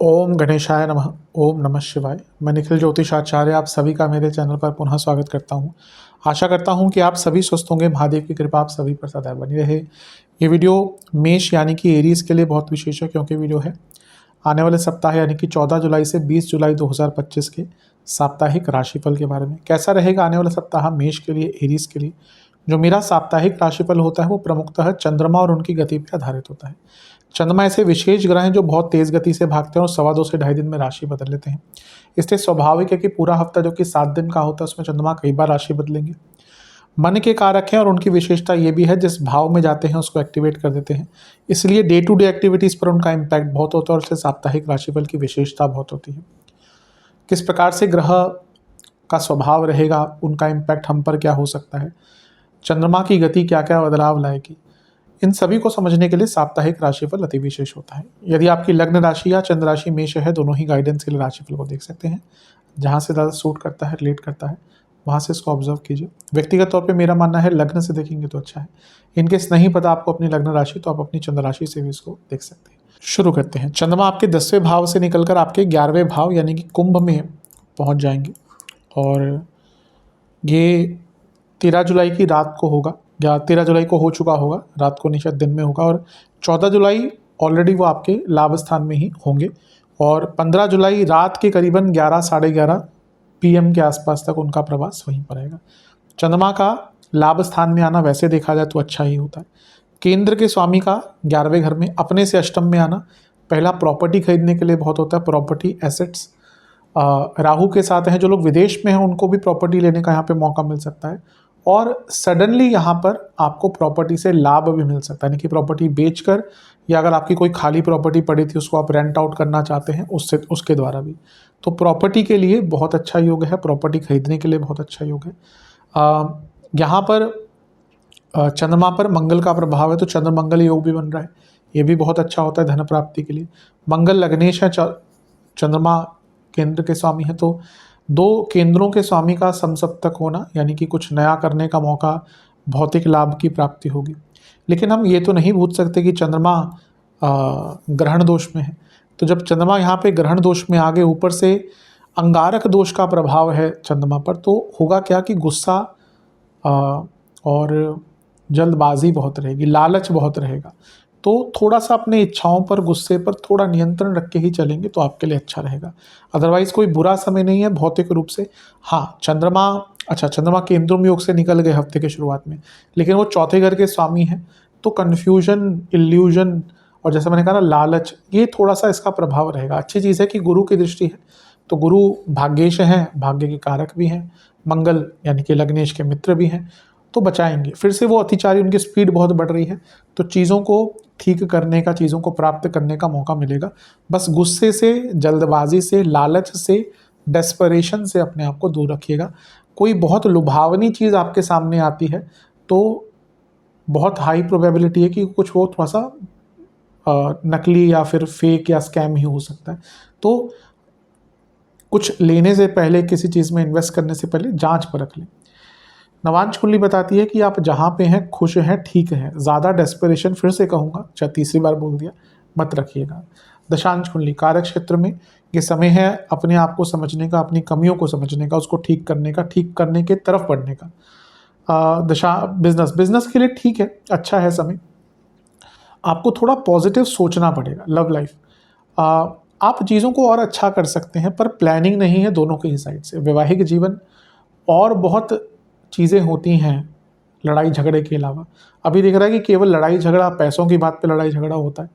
ओम गणेशाय नमः। ओम नमः शिवाय। मैं निखिल ज्योतिषाचार्य आप सभी का मेरे चैनल पर पुनः स्वागत करता हूं। आशा करता हूं कि आप सभी स्वस्थ होंगे। महादेव की कृपा आप सभी पर सदैव बनी रहे। ये वीडियो मेष यानी कि एरीज के लिए बहुत विशेष है, क्योंकि वीडियो है आने वाले सप्ताह यानी कि 14 जुलाई से 20 जुलाई 2025 के साप्ताहिक राशिफल के बारे में। कैसा रहेगा आने वाला सप्ताह मेष के लिए, एरीज के लिए। जो मेरा साप्ताहिक राशिफल होता है वो प्रमुखतः चंद्रमा और उनकी गति पर आधारित होता है। चंद्रमा ऐसे विशेष ग्रह हैं जो बहुत तेज गति से भागते हैं और 2.25 से 2.5 दिन में राशि बदल लेते हैं। इसलिए स्वाभाविक है कि पूरा हफ्ता जो कि 7 दिन का होता है उसमें चंद्रमा कई बार राशि बदलेंगे। मन के कारक हैं और उनकी विशेषता ये भी है जिस भाव में जाते हैं उसको एक्टिवेट कर देते हैं। इसलिए डे टू डे एक्टिविटीज़ पर उनका इम्पैक्ट बहुत होता है और इसलिए साप्ताहिक राशिफल की विशेषता बहुत होती है। किस प्रकार से ग्रह का स्वभाव रहेगा, उनका इम्पैक्ट हम पर क्या हो सकता है, चंद्रमा की गति क्या क्या बदलाव लाएगी, इन सभी को समझने के लिए साप्ताहिक राशिफल अति विशेष होता है। यदि आपकी लग्न राशि या चंद्र राशि मेष है, दोनों ही गाइडेंस के लिए राशिफल को देख सकते हैं। जहाँ से ज़्यादा सूट करता है, रिलेट करता है, वहाँ से इसको ऑब्जर्व कीजिए। व्यक्तिगत तौर पे मेरा मानना है लग्न से देखेंगे तो अच्छा है। इनकेस नहीं पता आपको अपनी लग्न राशि, तो आप अपनी चंद्र राशि से भी इसको देख सकते हैं। शुरू करते हैं। चंद्रमा आपके 10वें भाव से निकलकर आपके 11वें भाव यानी कि कुंभ में पहुँच जाएंगे और ये 13 जुलाई की रात को होगा, या 13 जुलाई को हो चुका होगा, रात को नहीं शायद दिन में होगा। और 14 जुलाई ऑलरेडी वो आपके लाभ स्थान में ही होंगे और 15 जुलाई रात के करीबन 11 साढ़े 11 PM के आसपास तक उनका प्रवास वहीं पर रहेगा। चंद्रमा का लाभ स्थान में आना वैसे देखा जाए तो अच्छा ही होता है। केंद्र के स्वामी का 11वें घर में अपने से अष्टम में आना पहला प्रॉपर्टी खरीदने के लिए बहुत होता है। प्रॉपर्टी एसेट्स राहु के साथ हैं, जो लोग विदेश में हैं उनको भी प्रॉपर्टी लेने का यहाँ पे मौका मिल सकता है। और सडनली यहाँ पर आपको प्रॉपर्टी से लाभ भी मिल सकता है, यानी कि प्रॉपर्टी बेचकर, या अगर आपकी कोई खाली प्रॉपर्टी पड़ी थी उसको आप रेंट आउट करना चाहते हैं उससे, उसके द्वारा भी। तो प्रॉपर्टी के लिए बहुत अच्छा योग है, प्रॉपर्टी खरीदने के लिए बहुत अच्छा योग है। यहाँ पर चंद्रमा पर मंगल का प्रभाव है, तो चंद्र मंगल योग भी बन रहा है। ये भी बहुत अच्छा होता है धन प्राप्ति के लिए। मंगल लग्नेश है, चंद्रमा केंद्र के स्वामी है, तो दो केंद्रों के स्वामी का समसप्तक होना यानी कि कुछ नया करने का मौका, भौतिक लाभ की प्राप्ति होगी। लेकिन हम ये तो नहीं भूल सकते कि चंद्रमा ग्रहण दोष में है। तो जब चंद्रमा यहाँ पे ग्रहण दोष में आगे ऊपर से अंगारक दोष का प्रभाव है चंद्रमा पर, तो होगा क्या कि गुस्सा और जल्दबाजी बहुत रहेगी, लालच बहुत रहेगा। तो थोड़ा सा अपने इच्छाओं पर, गुस्से पर थोड़ा नियंत्रण रख के ही चलेंगे तो आपके लिए अच्छा रहेगा। अदरवाइज कोई बुरा समय नहीं है भौतिक रूप से। हाँ, चंद्रमा केंद्र योग से निकल गए हफ्ते के शुरुआत में, लेकिन वो चौथे घर के स्वामी हैं, तो कन्फ्यूजन, इल्यूजन और जैसे मैंने कहा ना लालच, ये थोड़ा सा इसका प्रभाव रहेगा। अच्छी चीज़ है कि गुरु की दृष्टि है, तो गुरु भाग्येश हैं, भाग्य के कारक भी हैं। मंगल यानी कि लग्नेश के मित्र भी हैं, तो बचाएंगे। फिर से वो अतिचारी, उनकी स्पीड बहुत बढ़ रही है, तो चीज़ों को ठीक करने का, चीज़ों को प्राप्त करने का मौका मिलेगा। बस गुस्से से, जल्दबाजी से, लालच से, डेस्परेशन से अपने आप को दूर रखिएगा। कोई बहुत लुभावनी चीज़ आपके सामने आती है तो बहुत हाई प्रोबेबिलिटी है कि कुछ वो थोड़ा सा नकली या फिर फेक या स्कैम ही हो सकता है। तो कुछ लेने से पहले, किसी चीज़ में इन्वेस्ट करने से पहले जांच परख लें। नवांश कुंडली बताती है कि आप जहाँ पे हैं खुश हैं, ठीक है। ज़्यादा डेस्परेशन, फिर से कहूँगा, चाहे तीसरी बार बोल दिया, मत रखिएगा। दशांश कुंडली कार्य क्षेत्र में ये समय है अपने आप को समझने का, अपनी कमियों को समझने का, उसको ठीक करने का, ठीक करने के तरफ बढ़ने का। बिजनेस के लिए ठीक है, अच्छा है समय। आपको थोड़ा पॉजिटिव सोचना पड़ेगा। लव लाइफ, आप चीज़ों को और अच्छा कर सकते हैं, पर प्लानिंग नहीं है दोनों के ही साइड से। वैवाहिक जीवन और बहुत चीज़ें होती हैं लड़ाई झगड़े के अलावा। अभी दिख रहा है कि केवल लड़ाई झगड़ा, पैसों की बात पे लड़ाई झगड़ा होता है।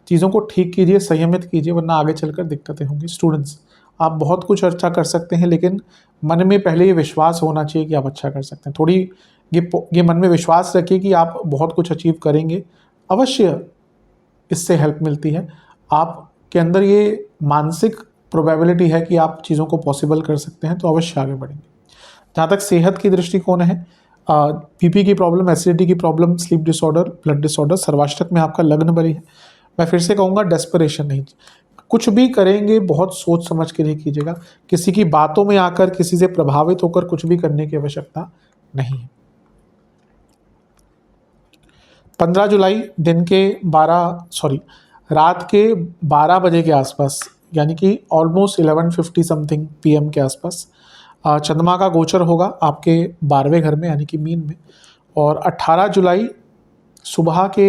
चीज़ों को ठीक कीजिए, संयमित कीजिए, वरना आगे चलकर दिक्कतें होंगी। स्टूडेंट्स, आप बहुत कुछ अच्छा कर सकते हैं, लेकिन मन में पहले ये विश्वास होना चाहिए कि आप अच्छा कर सकते हैं। थोड़ी ये मन में विश्वास रखिए कि आप बहुत कुछ अचीव करेंगे। अवश्य इससे हेल्प मिलती है। आपके अंदर ये मानसिक प्रोबेबिलिटी है कि आप चीज़ों को पॉसिबल कर सकते हैं, तो अवश्य आगे बढ़ेंगे। जहाँ तक सेहत की दृष्टिकोण है, बीपी की प्रॉब्लम, एसिडिटी की problem, sleep disorder, blood disorder, सर्वाष्टक में आपका लग्न बली है। मैं फिर से कहूँगा, डेस्परेशन नहीं, कुछ भी करेंगे बहुत सोच समझ के नहीं कीजिएगा। किसी की बातों में आकर, किसी से प्रभावित होकर कुछ भी करने की आवश्यकता नहीं है। 15 जुलाई दिन के 12 सॉरी रात के 12 बजे के आसपास, यानी कि ऑलमोस्ट 11:50 समथिंग पीएम के आसपास चंद्रमा का गोचर होगा आपके 12वें घर में यानी कि मीन में। और 18 जुलाई सुबह के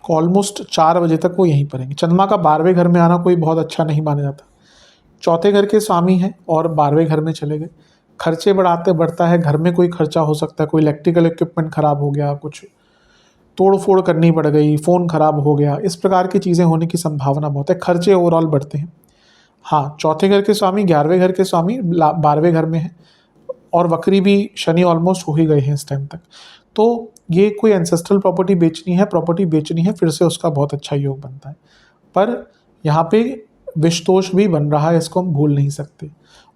ऑलमोस्ट 4 बजे तक वो यहीं पर रहेंगे। चंद्रमा का 12वें घर में आना कोई बहुत अच्छा नहीं माना जाता। चौथे घर के स्वामी हैं और 12वें घर में चले गए। खर्चे बढ़ता है, घर में कोई खर्चा हो सकता है, कोई इलेक्ट्रिकल इक्विपमेंट खराब हो गया, कुछ तोड़ फोड़ करनी पड़ गई, फ़ोन खराब हो गया, इस प्रकार की चीज़ें होने की संभावना बहुत है। खर्चे ओवरऑल बढ़ते हैं। हाँ, चौथे घर के स्वामी 11वें घर के स्वामी 12वें घर में है और वक्री भी शनि ऑलमोस्ट हो ही गए हैं इस टाइम तक। तो ये कोई एंसेस्ट्रल प्रॉपर्टी बेचनी है, फिर से उसका बहुत अच्छा योग बनता है। पर यहाँ पे विषतोष भी बन रहा है, इसको हम भूल नहीं सकते।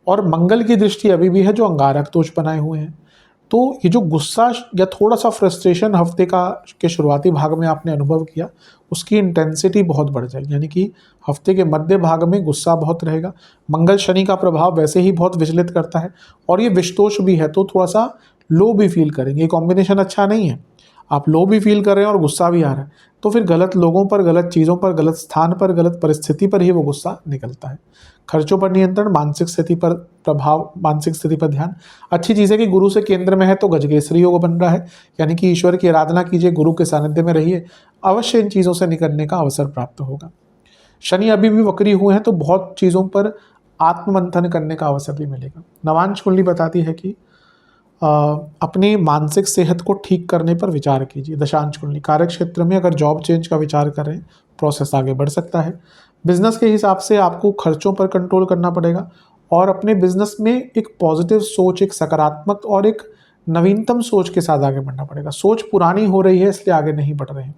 और मंगल की दृष्टि अभी भी है जो अंगारक दोष बनाए हुए हैं। तो ये जो गुस्सा या थोड़ा सा फ्रस्ट्रेशन हफ्ते के शुरुआती भाग में आपने अनुभव किया, उसकी इंटेंसिटी बहुत बढ़ जाएगी, यानी कि हफ्ते के मध्य भाग में गुस्सा बहुत रहेगा। मंगल शनि का प्रभाव वैसे ही बहुत विचलित करता है और ये विषतोष भी है, तो थोड़ा सा लो भी फील करेंगे। ये कॉम्बिनेशन अच्छा नहीं है। आप लो भी फील कर रहे हैं और गुस्सा भी आ रहा है, तो फिर गलत लोगों पर, गलत चीज़ों पर, गलत स्थान पर, गलत परिस्थिति पर ही वो गुस्सा निकलता है। खर्चों पर नियंत्रण, मानसिक स्थिति पर प्रभाव, मानसिक स्थिति पर ध्यान। अच्छी चीज़ है कि गुरु से केंद्र में है तो गजकेसरी योग बन रहा है, यानी कि ईश्वर की आराधना कीजिए, गुरु के सानिध्य में रहिए, अवश्य इन चीज़ों से निकलने का अवसर प्राप्त होगा। शनि अभी भी वक्री हुए हैं तो बहुत चीज़ों पर आत्ममंथन करने का अवसर भी मिलेगा। नवांश कुंडली बताती है कि अपनी मानसिक सेहत को ठीक करने पर विचार कीजिए। दशांश कुंडली कार्य क्षेत्र में अगर जॉब चेंज का विचार करें, प्रोसेस आगे बढ़ सकता है। बिजनेस के हिसाब से आपको खर्चों पर कंट्रोल करना पड़ेगा और अपने बिजनेस में एक पॉजिटिव सोच, एक सकारात्मक और एक नवीनतम सोच के साथ आगे बढ़ना पड़ेगा। सोच पुरानी हो रही है इसलिए आगे नहीं बढ़ रहे हैं।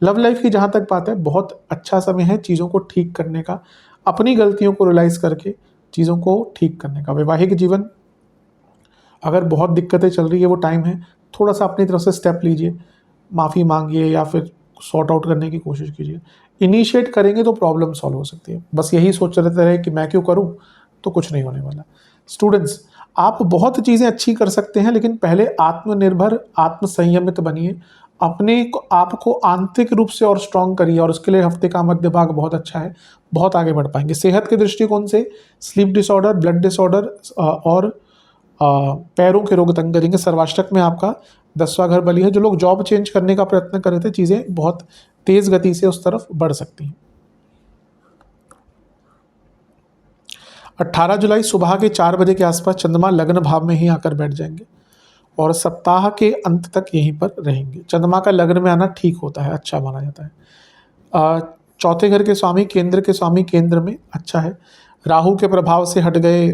लव लाइफ की जहाँ तक बात है, बहुत अच्छा समय है चीज़ों को ठीक करने का, अपनी गलतियों को रियलाइज़ करके चीज़ों को ठीक करने का। वैवाहिक जीवन अगर बहुत दिक्कतें चल रही है, वो टाइम है थोड़ा सा अपनी तरफ से स्टेप लीजिए, माफ़ी मांगिए या फिर सॉर्ट आउट करने की कोशिश कीजिए। इनिशिएट करेंगे तो प्रॉब्लम सॉल्व हो सकती है। बस यही सोच रहते रहे कि मैं क्यों करूं, तो कुछ नहीं होने वाला। स्टूडेंट्स, आप बहुत चीज़ें अच्छी कर सकते हैं, लेकिन पहले आत्मनिर्भर, आत्मसंयमित बनिए। आपको आंतरिक रूप से और स्ट्रॉन्ग करिए और उसके लिए हफ्ते का मध्य भाग बहुत अच्छा है, बहुत आगे बढ़ पाएंगे। सेहत के दृष्टिकोण से स्लीप डिसऑर्डर, ब्लड डिसऑर्डर और पैरों के रोग तंग करेंगे। सर्वाष्टक में आपका 10वां घर बली है। जो लोग जॉब चेंज करने का प्रयत्न कर रहे थे, चीज़ें बहुत तेज गति से उस तरफ बढ़ सकती हैं। 18 जुलाई सुबह के 4 बजे के आसपास चंद्रमा लग्न भाव में ही आकर बैठ जाएंगे और सप्ताह के अंत तक यहीं पर रहेंगे। चंद्रमा का लग्न में आना ठीक होता है, अच्छा माना जाता है। चौथे घर के स्वामी, केंद्र के स्वामी केंद्र में अच्छा है। राहु के प्रभाव से हट गए,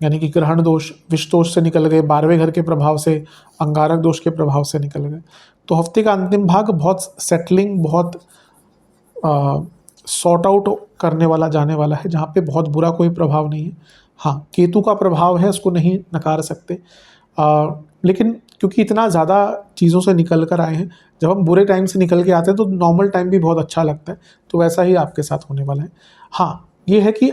यानी कि ग्रहण दोष, विष दोष से निकल गए, 12वें घर के प्रभाव से, अंगारक दोष के प्रभाव से निकल गए। तो हफ्ते का अंतिम भाग बहुत सेटलिंग, बहुत सॉर्ट आउट करने वाला जाने वाला है, जहाँ पे बहुत बुरा कोई प्रभाव नहीं है। हाँ, केतु का प्रभाव है, उसको नहीं नकार सकते, लेकिन क्योंकि इतना ज़्यादा चीज़ों से निकल कर आए हैं, जब हम बुरे टाइम से निकल के आते हैं तो नॉर्मल टाइम भी बहुत अच्छा लगता है, तो वैसा ही आपके साथ होने वाला है। हाँ, ये है कि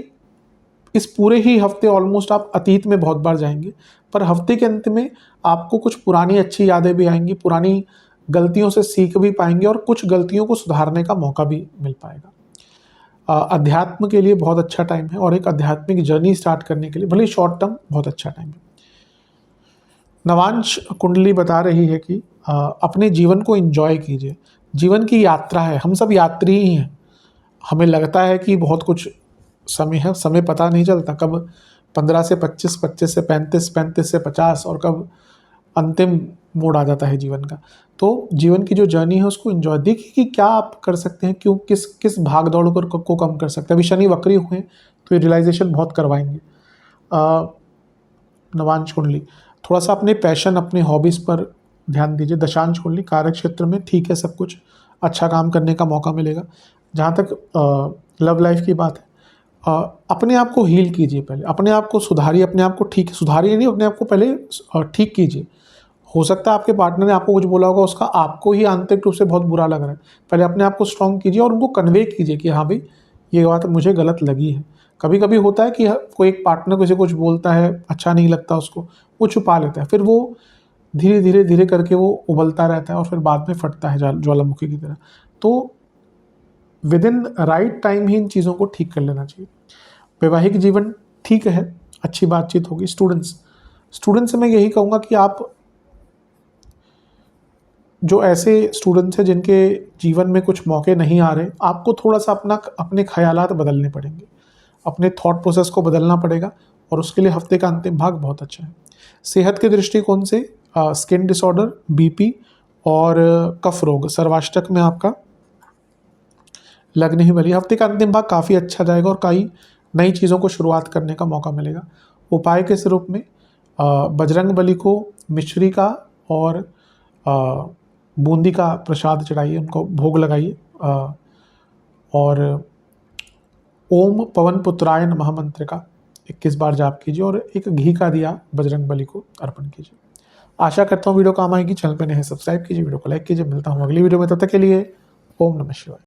इस पूरे ही हफ्ते ऑलमोस्ट आप अतीत में बहुत बार जाएंगे, पर हफ्ते के अंत में आपको कुछ पुरानी अच्छी यादें भी आएंगी, पुरानी गलतियों से सीख भी पाएंगे और कुछ गलतियों को सुधारने का मौका भी मिल पाएगा। अध्यात्म के लिए बहुत अच्छा टाइम है और एक आध्यात्मिक जर्नी स्टार्ट करने के लिए भले शॉर्ट टर्म बहुत अच्छा टाइम है। नवांश कुंडली बता रही है कि अपने जीवन को एंजॉय कीजिए। जीवन की यात्रा है, हम सब यात्री ही हैं। हमें लगता है कि बहुत कुछ समय है, समय पता नहीं चलता कब 15 से 25, 25 से 35, 35 से 50 और कब अंतिम मोड़ आ जाता है जीवन का। तो जीवन की जो जर्नी है उसको एंजॉय, देखिए कि क्या आप कर सकते हैं, क्यों किस भाग दौड़ को कम कर सकते हैं। अभी शनि वक्री हुए हैं तो ये रियलाइजेशन बहुत करवाएंगे। नवांश कुंडली थोड़ा सा अपने पैशन, अपने हॉबीज़ पर ध्यान दीजिए। दशांश कुंडली कार्य क्षेत्र में ठीक है, सब कुछ अच्छा काम करने का मौका मिलेगा। जहाँ तक लव लाइफ की बात है, अपने आप को हील कीजिए, पहले अपने आप को सुधारिए, अपने आप को ठीक सुधारिए नहीं, अपने आप को पहले ठीक कीजिए। हो सकता है आपके पार्टनर ने आपको कुछ बोला होगा, उसका आपको ही आंतरिक रूप से बहुत बुरा लग रहा है, पहले अपने आप को स्ट्रॉन्ग कीजिए और उनको कन्वे कीजिए कि हाँ भाई ये बात मुझे गलत लगी है। कभी कभी होता है कि कोई एक पार्टनर किसी कुछ बोलता है, अच्छा नहीं लगता उसको, वो छुपा लेता है, फिर वो धीरे धीरे धीरे करके वो उबलता रहता है और फिर बाद में फटता है ज्वालामुखी की तरह। तो विद इन राइट टाइम ही इन चीज़ों को ठीक कर लेना चाहिए। वैवाहिक जीवन ठीक है, अच्छी बातचीत होगी। स्टूडेंट्स से मैं यही कहूँगा कि आप जो ऐसे स्टूडेंट्स हैं जिनके जीवन में कुछ मौके नहीं आ रहे, आपको थोड़ा-सा अपने ख़यालात बदलने पड़ेंगे, अपने थॉट प्रोसेस को बदलना पड़ेगा और उसके लिए हफ्ते का अंतिम भाग बहुत अच्छा है। सेहत के दृष्टिकोण से स्किन डिसऑर्डर, बीपी और कफ रोग सर्वाष्टक में आपका लग नहीं बनी। हफ्ते का अंतिम भाग काफ़ी अच्छा जाएगा और कई नई चीज़ों को शुरुआत करने का मौका मिलेगा। उपाय के स्वरूप में बजरंग बली को मिश्री का और बूंदी का प्रसाद चढ़ाइए, उनको भोग लगाइए और ओम पवन पुत्राय नमः मंत्र का 21 बार जाप कीजिए और एक घी का दिया बजरंग बली को अर्पण कीजिए। आशा करता हूँ वीडियो काम आएगी। चैनल पर नए हैं सब्सक्राइब कीजिए, वीडियो को लाइक कीजिए। मिलता हूँ अगली वीडियो में, तब तक के लिए ओम नमः शिवाय।